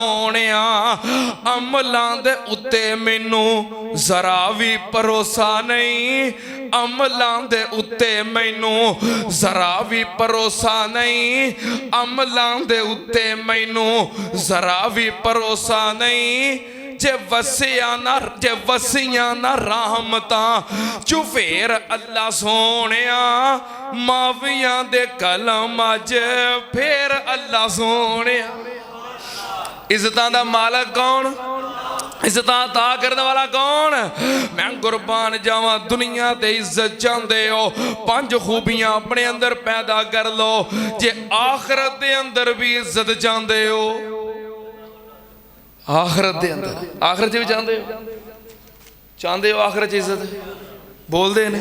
ਹੋਣਿਆ ਅਮਲਾਂ ਦੇ ਉੱਤੇ ਮੈਨੂੰ ਜ਼ਰਾ ਵੀ ਭਰੋਸਾ ਨਹੀਂ, ਅਮਲਾਂ ਦੇ ਉੱਤੇ ਮੈਨੂੰ ਜ਼ਰਾ ਵੀ ਭਰੋਸਾ ਨਹੀਂ, ਅਮਲਾਂ ਦੇ ਉੱਤੇ ਮੈਨੂੰ ਜ਼ਰਾ ਵੀ ਭਰੋਸਾ ਨਹੀਂ। जे वसिया ना रहमतां चुफेर अल्लाह सोनिया माविया दे कलम अज फिर अल्लाह सोनिया। इज्जतां दा मालक कौन, इज्जत अता करने वाला कौन? मैं कुर्बान जावा दुनिया ते इज्जत चाहते हो, 5 खूबियां अपने अंदर पैदा कर लो। जे आखिरत दे अंदर भी इज्जत चाहते हो, आखिरत दे अंदर, आखिरत भी चाहते हो, चाहते हो आखिरत इज्जत, बोलते ने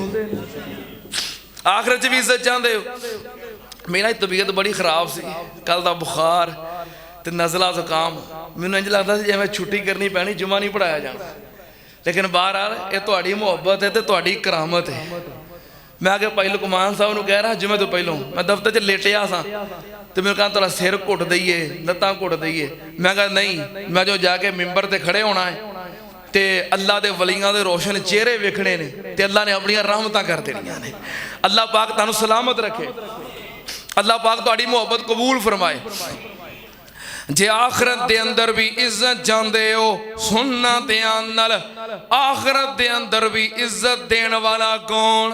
आखिरत भी इज्जत चाहते हो। मेरा तबीयत बड़ी खराब सी, कल का बुखार ते नज़ला जुकाम, मैनूं इंज लगदा सी जिवें छुट्टी करनी पैनी, जुमा नहीं पढ़ाया जाना। लेकिन बहरहाल ये तुहाडी मुहब्बत है तो तुहाडी करामत है। मैं आगे भाई लुकमान साहब नूं कह रहा जुमे तो पहलों मैं दफ्तर च लेटिया सा तो मैं कहा तेरा सिर घुट दईए, लत्तां घुट दईए। मैं कहा नहीं, मैं जो जाके मिंबर ते खड़े होना है ते अल्लाह दे वलियां दे रोशन चेहरे वेखने ने ते अल्लाह ने अपनी रहमतां कर देनियां ने। अल्लाह पाक तुहानूं सलामत रखे, अल्लाह पाक तुहाडी मुहब्बत कबूल फरमाए। जे आखिरत दे अंदर भी इज्जत चाहते हो, सुनना ध्यान नाल, आखिरत दे अंदर भी इज्जत देने वाला कौन?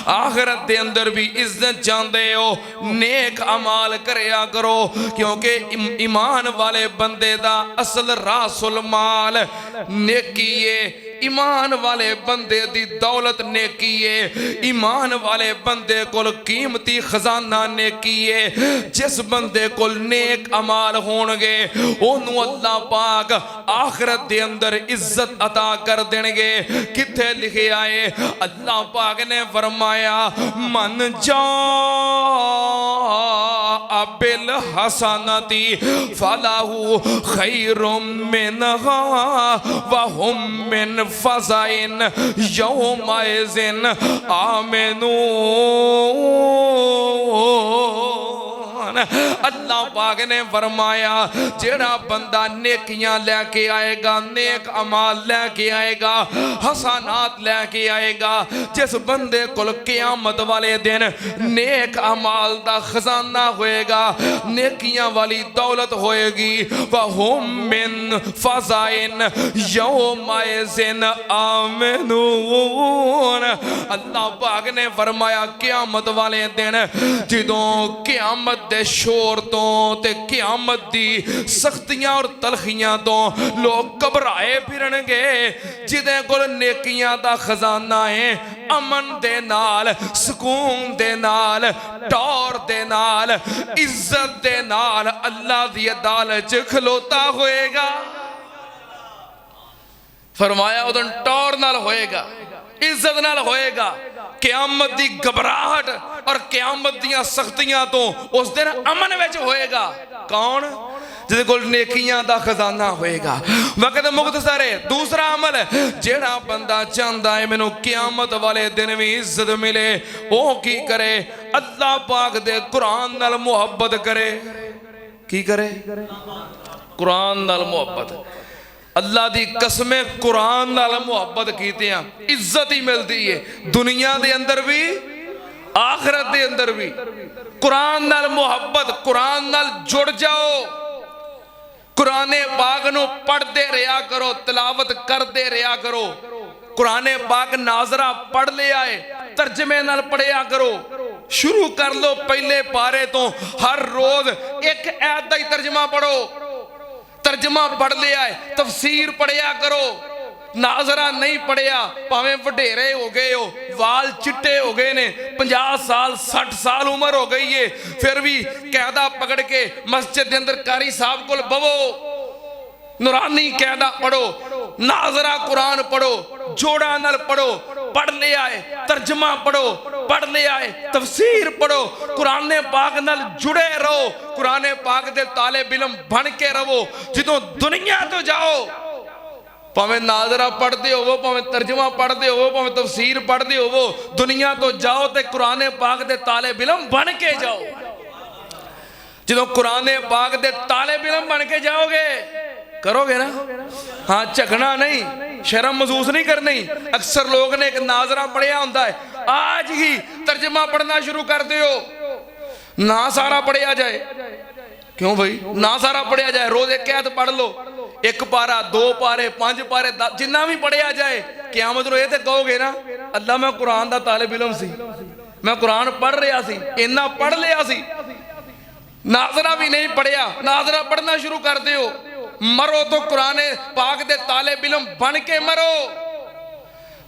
आखिरत दे अंदर भी इज्जत चाहते हो, नेक अमाल करया करो, क्योंकि ईमान वाले बंदे दा असल रासुल माल नेकी है। ईमान वाले बंदे दी दौलत नेकी है, ईमान वाले बंदे कोल कीमती खजाना नेकी है। जिस बंदे कोल नेक अमाल होणगे ओनू अल्लाह पाक आखिरत दे अंदर इज्जत अता कर देणगे। किथे लिखिया है, अल्लाह पाक ने फरमाया मन जा बिल हसनती फलाहु खैरुम मिनहा व हुम मिन फज़ाइन यौमइज़िन आमिनून। अल्लाह पाक ने फरमाया जेड़ा बंदा नेकियां लैके आएगा, नेक अमाल लैके आएगा, हसनात लैके आएगा, जिस बंदे कोल क़यामत वाले दिन नेक अमाल दा खजाना होएगा, नेकियां वाली दौलत होएगी, वहुम मिन फज़ाइन यौमइज़िन आमिनून। अल्लाह पाक ने फरमाया क़यामत वाले दिन जदों क़यामत दे शोर तो ते क़यामत दी सख्तियां और तलखियां तो लोग घबराए फिरनगे। जिदे कोल नेकियां दा खजाना है, अमन दे नाल, सुकून दे नाल, टौर दे नाल, इज्जत दे नाल अल्लाह दी अदालत च खलोता होएगा। फरमाया उदन टौर नाल होएगा, इज्जत नाल होएगा। क़यामत दी घबराहट और क़यामत दियां सख्तियां तो उस दिन अमन विच होएगा। कौन? जिहदे कोल नेकियां दा खजाना होएगा। वक्त मुख्तसर है। दूसरा अमल जेड़ा बंदा चाहता है मैनू क़यामत वाले दिन भी इज्जत मिले, वो की करे? अल्लाह पाक दे कुरान नाल मुहब्बत करे। की करे? कुरान नाल मुहब्बत। अल्लाह दी कसमें कुरान नाल मुहब्बत कीतियां इज्जत ही मिलती है, दुनिया दे अंदर भी आखिरत दे अंदर भी। कुरान नाल मुहब्बत, कुरान नाल जुड़ जाओ, कुराने पाक नूं पढ़ते रहा करो, तिलावत करते रहा करो। कुराने पाक नाजरा पढ़ लिया है, तर्जमे नाल पढ़िया करो। शुरू कर लो पहले पारे तो, हर रोज एक आयत दा ही तर्जमा पढ़ो। तर्जमा पढ़ लिया है, तफसीर पढ़िया करो। नाजरा नहीं पढ़िया, भावें वडेरे हो गए हो, वाल चिट्टे हो गए ने, 50 साल 60 साल उम्र हो गई है, फिर भी कैदा पकड़ के मस्जिद के अंदर कारी साहब को बवो, नूरानी कैदा पढ़ो, नाजरा कुरान पढ़ो, जोड़ा नल पढ़ो। पढ़ लिया है, तर्जमा पढ़ो, पढ़ लिया है, तफसीर पढ़ो, कुरान पाक नाल जुड़े रहो, कुरान पाक दे तालिब इल्म बन के रहो। जिदों दुनिया तो जाओ, भावें नाजरा पढ़ते होवो, भावें तर्जमा पढ़ते होवो, भावें तफसीर पढ़ते होवो, दुनिया तो जाओ तो कुरान पाक दे तालिब इल्म बन के जाओ। जो कुरान पाक दे तालिब इल्म बन के जाओगे, करोगे ना, हाँ झकना नहीं, शर्म महसूस नहीं करनी। अक्सर लोग ने एक नाजरा पढ़िया होता है, आज ही तर्जमा पढ़ना शुरू कर दो, ना सारा पढ़िया जाए। क्यों भाई, ना सारा पढ़िया जाए, रोज एक आयत पढ़ लो, एक पारा, दो पारे, 5 पारे, जिन्ना भी पढ़िया जाए, क़यामत नूं ये ते कहोगे ना, अल्लाह मैं कुरान दा तालिब इल्म सी, मैं कुरान पढ़ रहा सी, इन्ना पढ़ लिया सी, नाजरा भी नहीं पढ़िया, नाजरा पढ़ना शुरू कर दो। मरो तो कुरान पाक दे तालिब इल्म बन के मरो।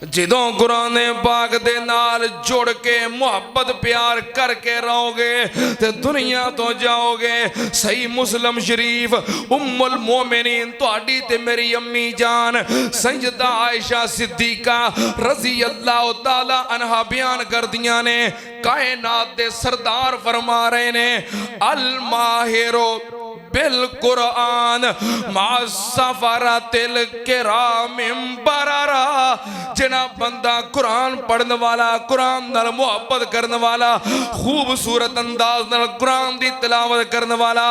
ਜਦੋਂ कुरान पाक दे नाल जुड़ के मुहब्बत प्यार करके रहोगे ते दुनिया तो जाओगे। सही मुस्लिम शरीफ उम्मुल मोमिनीन तुहाडी ते मेरी अम्मी जान सैयदा आयशा सिद्दीका रज़ी अल्लाह तआला अन्हा बयान कर दियां ने, कायनात दे सरदार फरमा रहे ने, अल माहिरो बिल कुरान मासफरतिल किरामिम बरारा। जिना बंदा कुरान पढ़ने वाला, कुरान नाल मुहब्बत करने वाला, खूबसूरत अंदाज नाल कुरान दी तिलावत करने वाला,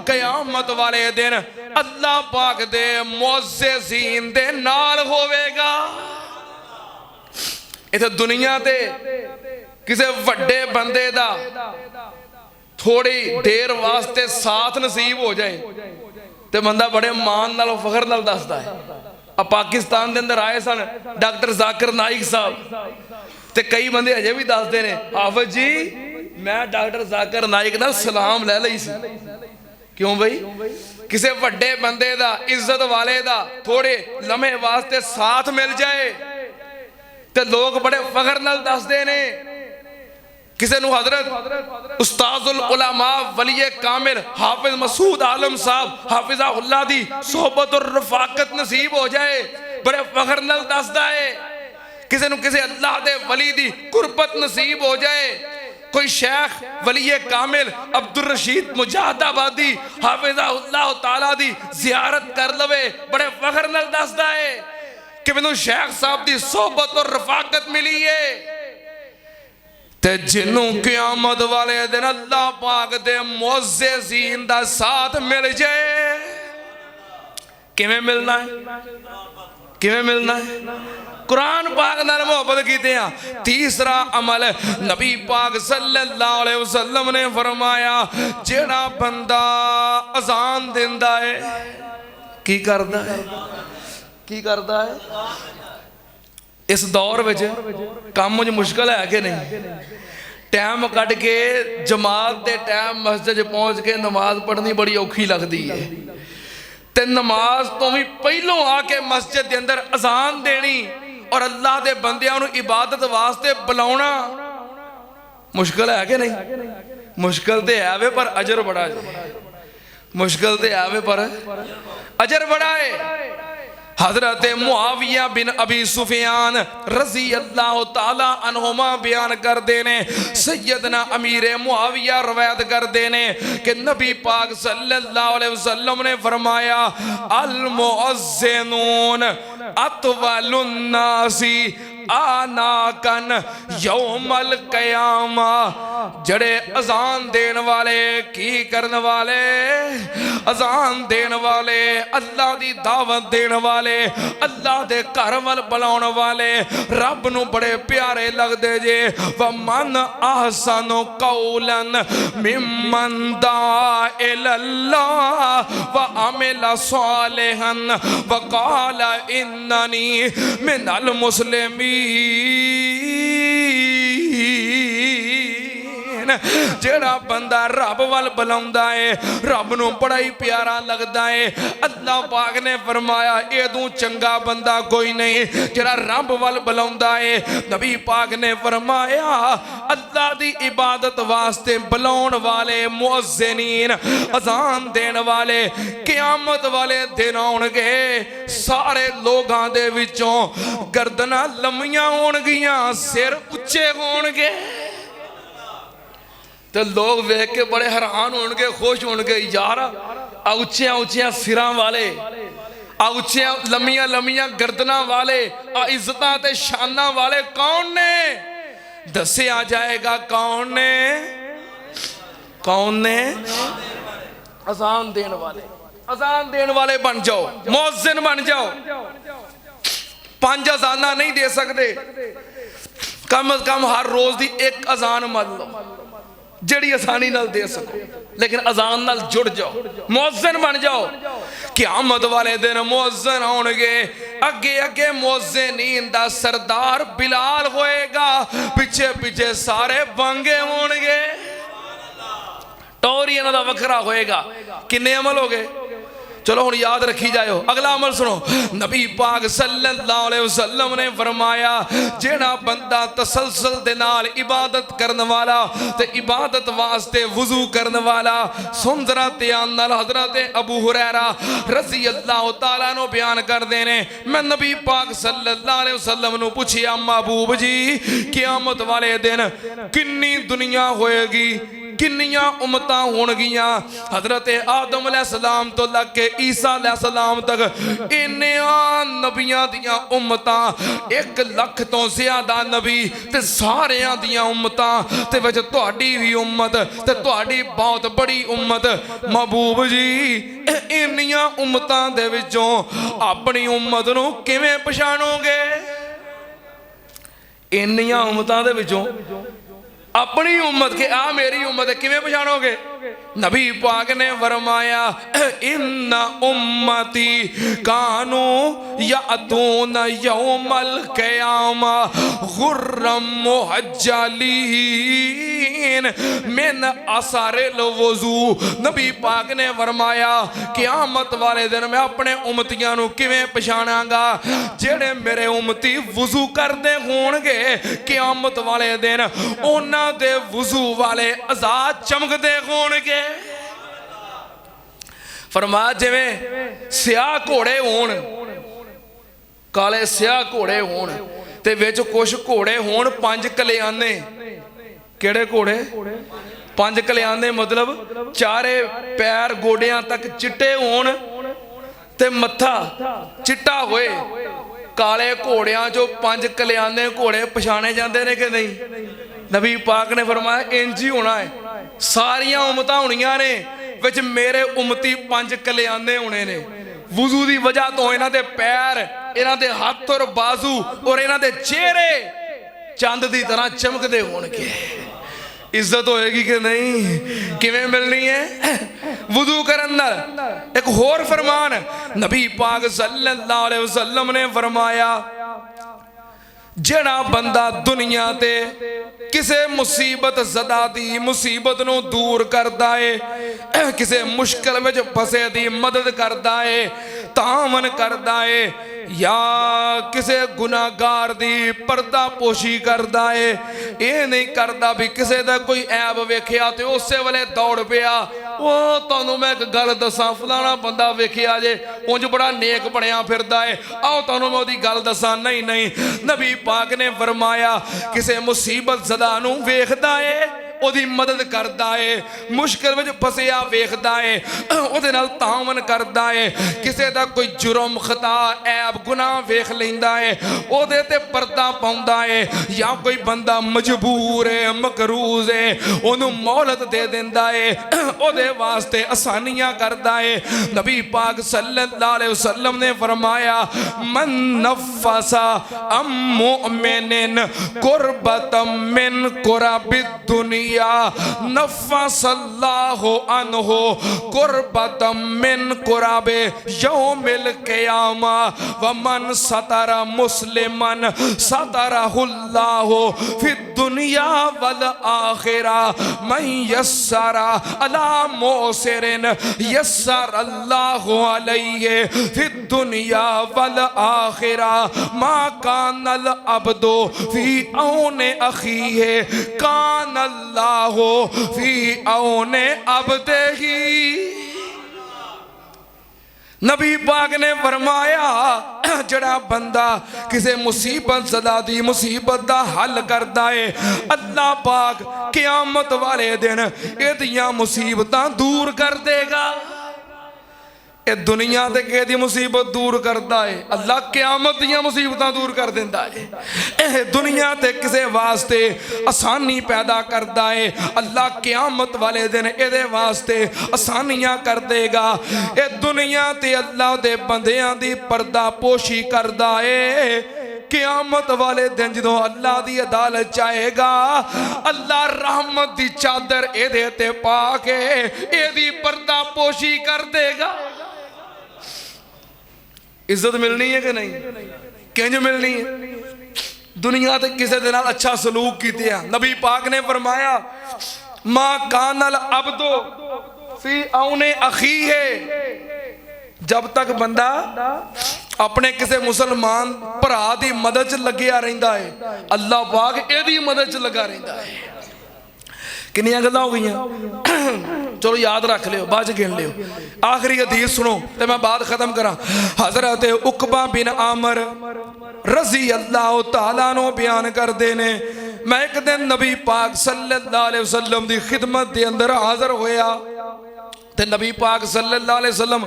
कयामत वाले दिन अल्लाह पाक दे मुअज़्ज़िज़ीन दे नाल होवेगा। इत्थे दुनिया ते किसी वड्डे बंदे दा थोड़ी देर वास्ते साथ नसीब हो जाए तो बंदा बड़े मान नाल फखर नाल दसदा है। अब पाकिस्तान के अंदर आए सन डॉक्टर जाकिर नाइक साहब, तो कई बंदे अजे भी दसते ने, हाफिज जी मैं डॉक्टर जाकिर नाइक नाल सलाम लै लई सी। क्यों भाई, किसी वड्डे बंदे दा, इज्जत वाले दा थोड़े लम्हे वास्ते साथ मिल जाए तो लोग बड़े फखर नाल दसदे ने। किसी नूं हजरत उस्ताजुल उलमा वली कामिल हाफिज मसूद आलम साहब हाफिज़हुल्लाह दी सोहबत और रफाकत नसीब हो जाए, बड़े फखर नाल दसदा है। किसी नूं किसी अल्लाह दे वली दी कुर्बत नसीब हो जाए, कोई शेख वली कामिल अब्दुल रशीद मुजाहिदाबादी हाफिज़हुल्लाह तआला दी ज़ियारत कर लवे, बड़े फखर नाल दसदा है कि मैनूं शेख साहब दी सोहबत और रफाकत मिली है। ते जिन्हों क़यामत वाले दिन अल्लाह पाक दे मुअज़्ज़िज़ीन दा साथ मिल जाए, किवें मिलना है, किवें मिलना है? कुरान पाक नाल मोहब्बत कीते हैं। तीसरा अमल नबी पाक सल्लल्लाहु अलैहि वसल्लम ने फरमाया, जेड़ा बंदा अजान दिंदा है, की करदा है, की करदा है? इस दौर में काम मुझे मुश्किल है कि नहीं? टाइम कट के जमात के टाइम मस्जिद पहुँच के नमाज पढ़नी बड़ी औखी लगती है, तो नमाज तो भी पहलों आके मस्जिद के अंदर अजान देनी और अल्लाह के बंदियां नूं इबादत वास्ते बुलाना मुश्किल है कि नहीं? मुश्किल तो है वे, पर अजर बड़ा है। मुश्किल तो है वे, पर अजर बड़ा है। हजरत मुआविया बिन अबी सुफियान रजी अल्लाह तआला अन्हुमा बयान कर देने, सैयदना अमीर मुआविया रवायत कर देने कि नबी पाक सल्लल्लाहु अलैहि वसल्लम ने फरमाया, अल मुअज़्ज़िनून अतवलुन नासी आनाकन यौमल क़यामा। जड़े अजान देन वाले, की करने वाले, अजान देन वाले, अल्लाह दी दावत देन वाले, अल्लाह दे घर वल बुलाने वाले, रब नूं बड़े प्यारे लगदे जे। व मन अहसनु कौलन मिम्मन दा इलल्लाह व अमिला सालिहन व क़ाला इन्ननी मिनल मुस्लिमीन। जेड़ा बंदा रब वल बुलांदा है, रब नूं बड़ा ही प्यारा लगदा है। अल्लाह पाक ने फरमाया, एदू चंगा बंदा कोई नहीं जेड़ा रब वल बुलांदा है। नबी पाक ने फरमाया, अल्लाह दी इबादत वास्ते बुलाउण वाले मुअज़्ज़िनीन, अजान देण वाले, क़यामत वाले दिन आउणगे। सारे लोगां दे विचों गर्दनां लम्मियां होणगियां, सिर उच्चे होणगे, तो लोग वेख के बड़े हैरान होंगे, खुश होंगे, यार आ उच्चिया उच्चिया सिरां वाले, आ उच्चिया लम्मिया लम्मिया गर्दना वाले, आ इज्जतां ते शाना वाले कौन ने? दस्या जाएगा कौन ने, कौन ने? अजान देने वाले बन जाओ, मुअज्जिन बन जाओ। 5 अजाना नहीं दे सकते, कम अज कम हर रोज की एक अजान मान लो जिहड़ी आसानी नाल दे सको, लेकिन अजान नाल जुड़ जाओ, मुअज्जिन बन जाओ। क़यामत वाले दिन मुअज्जिन होणगे, अगे अगे मुअज्जिनीन दा सरदार बिलाल होएगा, पिछे पिछे सारे बांगे होणगे। टौर इन्हां दा वखरा होएगा। किन्ने अमल हो गए? चलो हुण याद रखी जाओ। अगला अमल सुनो। नबी पाक सल्लल्लाहु अलैहि वसल्लम ने फरमाया, जेड़ा बंदा तसलसल दे नाल इबादत करने वाला ते इबादत वास्ते वुजू करने वाला, सुन जरा ध्यान नाल, हजरत अबू हुरैरा रज़ी अल्लाह तआला नो बयान करदे ने, मैं नबी पाक सल्लल्लाहु अलैहि वसल्लम नु पुछया, महबूब जी क़यामत वाले दिन किन्नी दुनिया होएगी, किन्नियां उम्मतां होणगियां? हजरत आदम अलैहिस्सलाम तो लग के ईसा अलैहिस्सलाम तक इन्नियां नबियां दियां उम्मतां, 1 लाख तो ज़्यादा नबी ते सारियां दियां उम्मतां ते विच तुहाडी भी उम्मत ते तुहाडी बहुत बड़ी उम्मत। महबूब जी इन्नियां उम्मतां दे विचों अपनी उम्मत नूं किवें पछाणोगे? इन्नियां उम्मतां दे विचों अपनी उम्मत के आ मेरी उम्मत है किवें पछाणोगे? नबी पाक ने फरमाया, इन्ना उम्मती कानू यातून यौमल क़यामा गुर्रम मुहज्जलीन मिन असरिल वुजू। नबी पाक ने फरमाया, क़यामत वाले दिन मैं अपने उम्मतियां नूं किवें पछाणांगा? जेड़े मेरे उम्मती वुजू करदे होणगे, क़यामत वाले दिन उन्हां दे वुजू वाले आज़ाद चमकदे होणगे। फरमाया जिवें स्याह घोड़े होण, काले स्याह घोड़े होण ते विच कुछ घोड़े होण 5 कल्याणे। किहड़े घोड़े? 5 कल्याणे मतलब चारे पैर गोडियां तक चिट्टे होण ते मत्था चिट्टा होए। काले घोड़ियां चो 5 कल्याणे घोड़े पछाणे जांदे ने कि नहीं? नबी पाक ने फरमाया इंज ही होना है। सारियां उम्मतां होणियां ने, विच मेरे उम्मती 5 कल्याणे होने ने। वुजू दी वजह तो इन्हां दे पैर, इन्हां दे हथ और बाजू और इन्हां दे चेहरे चंद दी तरह चमकदे होणगे। इज्जत होएगी कि नहीं? किवें मिलनी है? वुजू करन नाल। एक होर फरमान नबी पाक सल्लल्लाहु अलैहि वसल्लम ने फरमाया, जेड़ा बंदा दुनिया ते किसे मुसीबत ज़दा दी मुसीबत नूं दूर करदा है, किसे मुश्किल विच फसे दी मदद करदा है, तामन करदा है, या किसे गुनाहगार दी पर्दा पोशी करदा है, ये नहीं करदा भी किसे दा कोई ऐब वेखिया ते उसे वेले दौड़ पिया, ओ तुहानूं मैं एक गल दसां, फलाना बंदा वेखिया जे उंज बड़ा नेक बनिया फिरदा है, आओ तुहानूं मैं ओदी गल दसां। नहीं नहीं, नबी पाक ने फरमाया, किसे मुसीबत ज़दा नूं वेखदा है, ओदी मदद करदा है, मुश्किल विच फसिया वेखदा है, ओदे नाल तामन करदा है, किसे दा कोई जुर्म खता ऐब गुनाह वेख लैंदा है, ओदे ते पर्दा पाउंदा है, या कोई बंदा मजबूर है, मकरूज है, ओनूं मोहलत दे दिंदा है, ओदे वास्ते आसानियां करदा है। नबी पाक सल्लल्लाहु अलैहि वसल्लम ने फरमाया, मन नफ़सा अम मुमिनिन कुर्बतम मिन कुराबिद दुनिया नफ़सल्लाहु अन्हु कुर्बतम मिन कुराबे यौमिल क़यामा व मन सतरा मुस्लिमन सतरहुल्लाहु फिद दुनिया वल आखिरा मन यस्सरा अला मुसिरिन यस्सरल्लाहु अलैहि फिद दुनिया वल आखिरा मा कानल अब्दु फी औने अखीहे कानल फी औने अब्दिही। नबी पाक ने फरमाया, जड़ा बंदा किसे मुसीबत ज़दा दी मुसीबत दा हल करदा है, अल्लाह पाक क़यामत वाले दिन एदियां मुसीबतां दूर कर देगा। ਇਹ ਦੁਨੀਆ ਤੇ ਕਿਸੇ ਦੀ ਮੁਸੀਬਤ ਦੂਰ ਕਰਦਾ ਹੈ, ਅੱਲਾਹ ਕਿਆਮਤ ਦੀਆਂ ਮੁਸੀਬਤਾਂ ਦੂਰ ਕਰ ਦਿੰਦਾ ਹੈ। ਇਹ ਦੁਨੀਆ ਤੇ ਕਿਸੇ ਵਾਸਤੇ ਆਸਾਨੀ ਪੈਦਾ ਕਰਦਾ ਹੈ, ਅੱਲਾਹ ਕਿਆਮਤ ਵਾਲੇ ਦਿਨ ਇਹਦੇ ਵਾਸਤੇ ਆਸਾਨੀਆਂ ਕਰ ਦੇਗਾ। ਇਹ ਦੁਨੀਆ ਤੇ ਅੱਲਾਹ ਦੇ ਬੰਦਿਆਂ ਦੀ ਪਰਦਾ ਪੋਸ਼ੀ ਕਰਦਾ ਹੈ। कियामत वाले दिन जो अल्लाह दी अदालत चाहेगा, अल्लाह रहमत दी चादर एदे ते पा के एदी पर्दा पोशी कर देगा। इज्जत मिलनी है कि नहीं? किंज मिलनी है? दुनिया ते किसी दे नाल अच्छा सलूक कीते। नबी पाक ने फरमाया मा कानल अब्दो फी औने अखी है, जब तक बंदा अपने किसी मुसलमान भरा की मदद च लग्या रहिंदा है, अल्लाह पाक एदी मदद च लगा रहिंदा है। किन्नियां गल्लां हो गईयां, चलो याद रख लियो, बाद च गिन लियो। आखिरी हदीस सुनो ते मैं बात खत्म करा। हजरत उकबा बिन आमर रजी अल्लाह तआला नो बयान करते ने, मैं एक दिन नबी पाक सल्लल्लाहु अलैहि वसल्लम दी खिदमत दे अंदर हाजिर होया ते नबी पाक सल्लल्लाहु अलैहि वसल्लम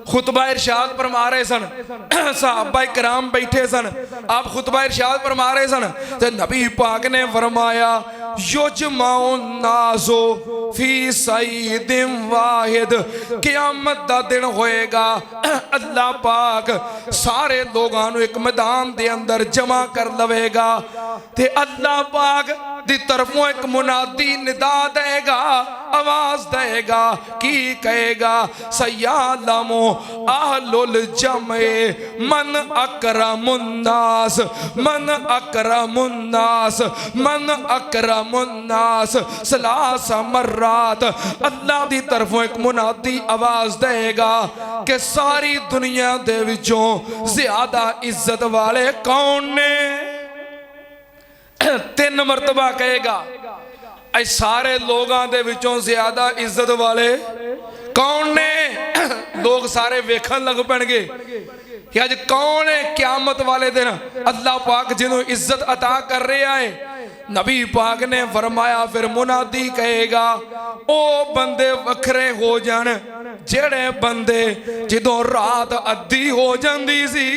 खुतबा इरशाद फरमा रहे सन। सहाबा किराम बैठे सन, आप खुतबा इरशाद फरमा रहे सन ते नबी पाक ने फरमाया युजमाउन नासो फी सईदिन वाहिद, क़यामत दा दिन होएगा, अल्लाह पाक सारे लोगों को एक मैदान दे अंदर जमा कर लवेगा ते अल्लाह पाक दी तरफों एक मुनादी निदा देगा, आवाज देगा, की कहेगा सयालमो अहलुल जमे मन अकरमुन्नास, मन अकरमुन्नास, मन अकरमुन्नास सलासा मर्रात। अल्लाह दी तरफों एक मुनादी आवाज देगा कि सारी दुनिया दे विचों ज्यादा इज्जत वाले कौन ने? 3 मरतबा कहेगा ऐ सारे लोगों दे विचों ज्यादा इज्जत वाले कौन ने? लोग सारे वेखन लग पैणगे कि अज कौन है क़यामत वाले दिन अल्लाह पाक जिन्हों इज्जत अता कर रहा है। नबी पाक ने फरमाया फिर मुनादी कहेगा ओ बंदे वखरे हो जान जेड़े बंदे जदों रात अद्धी हो जांदी सी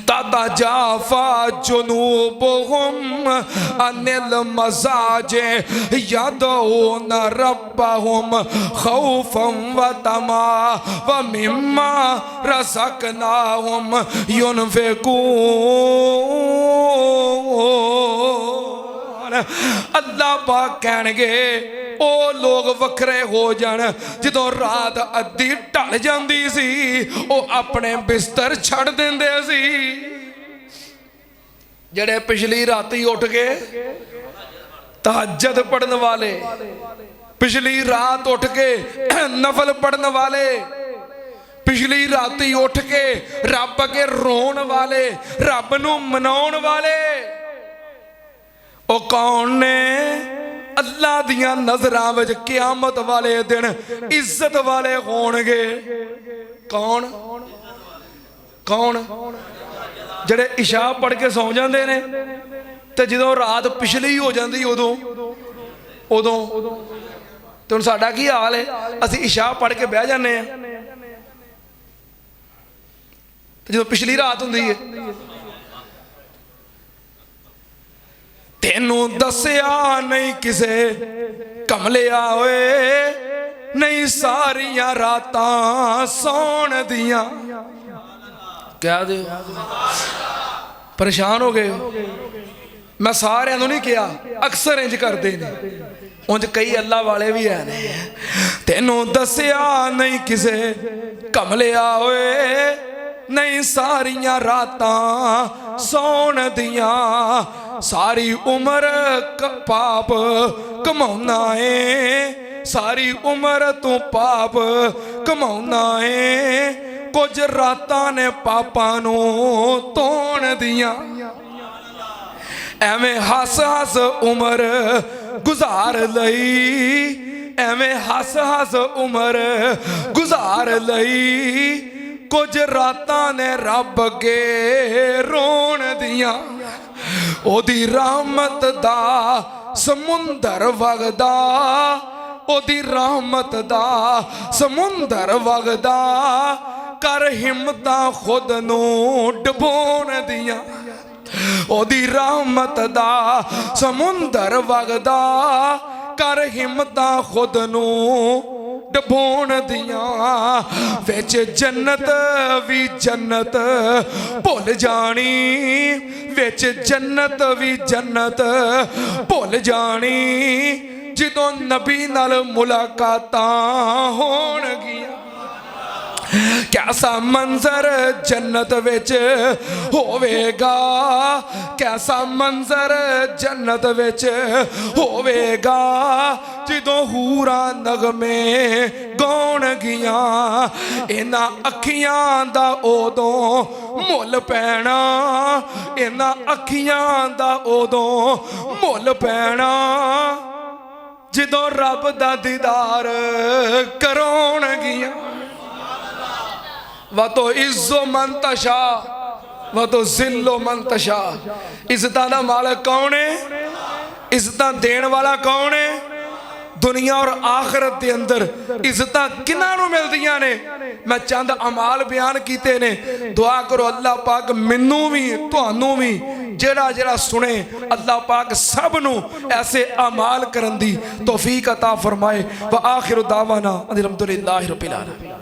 ताता जाफा जुनूबुहुम अनिल मज़ाजे यदऊन रब्बहुम खौफन व तमा व मिम्मा रज़क़नाहुम युनफ़िकून। अल्लाह पाक कहणगे ओ लोग वखरे हो जान जदों रात अद्धी ढल जांदी सी ओ अपने बिस्तर छड़ दिंदे सी। जेड़े पिछली राती उठ के तहज्जुद पढ़न वाले, पिछली रात उठ के नफल पढ़न वाले, पिछली राती उठ के रब अगे रोन वाले, रब नूं मनाउण वाले, ओ कौन ने? अल्लाह दियां नजरां विच क़यामत वाले दिन इज्जत वाले होणगे। कौन कौन? जेड़े इशा पढ़ के सौ जांदे ने ते जदों रात पिछली हो जांदी उदों उदों ते हुण साडा की हाल है? असीं इशा पढ़ के बह जाने ते जदों पिछली रात हुंदी है तेनू दसिया नहीं किसे कमलिया होए नहीं सारिया रातां सौण दियां। क्या दे परेशान हो गए? मैं सारिਆਂ ਨੂੰ नहीं किया, अक्सर इंज करते ने, उंज कई अल्लाह वाले भी है ने। तेनू दसिया नहीं किसे कमलिया होए नहीं सारिया रातां सौण दियां, सारी उम्र पाप कमाउना है, सारी उम्र तू पाप कमाउना है, कुछ रातां ने पापां नू धोण दियां। एवें हस हस उम्र गुजार लई, एवें हस हस उम्र गुजार लई, कुछ रातां ने रब अगे रोण दियां। ओदी रहमत दा समुंदर वगदा ओदी रहमत दा समुंदर वगदा कर हिम्मतां खुद नू डबोण दियां ओदी रहमत दा समुंदर वगदा कर हिम्मतां खुद नू डबोण दियां विच जन्नत भी जन्नत भुल जानी विच जन्नत भी जन्नत भुल जानी जदों नबी नाल मुलाकातां होणगियां कैसा मंजर जन्नत विच होवेगा कैसा मंजर जन्नत विच होवेगा जदों हूरां नगमे गाउणगियां इन्हां अखियां दा उदों मुल पैना इन्हां अखियां दा उदों मुल पैना जदों रब दा दीदार कराउणगियां व तो इज्जो मंतशा व तो जिल्लो मंतशा इज्जत दा मालिक कौन है इज्जत देण वाला कौन है दुनिया और आखिरत के अंदर इज्जत किन्हां नूं मिलदियां ने मैं चंद अमाल बयान कीते ने दुआ करो अल्लाह पाक मैनू भी तुहानू भी जेड़ा जेड़ा सुने अल्लाह पाक सब नूं ऐसे अमाल करन दी तौफीक अता फरमाए व आखिर दावाना अल्हम्दुलिल्लाहि रब्बिल आलमीन।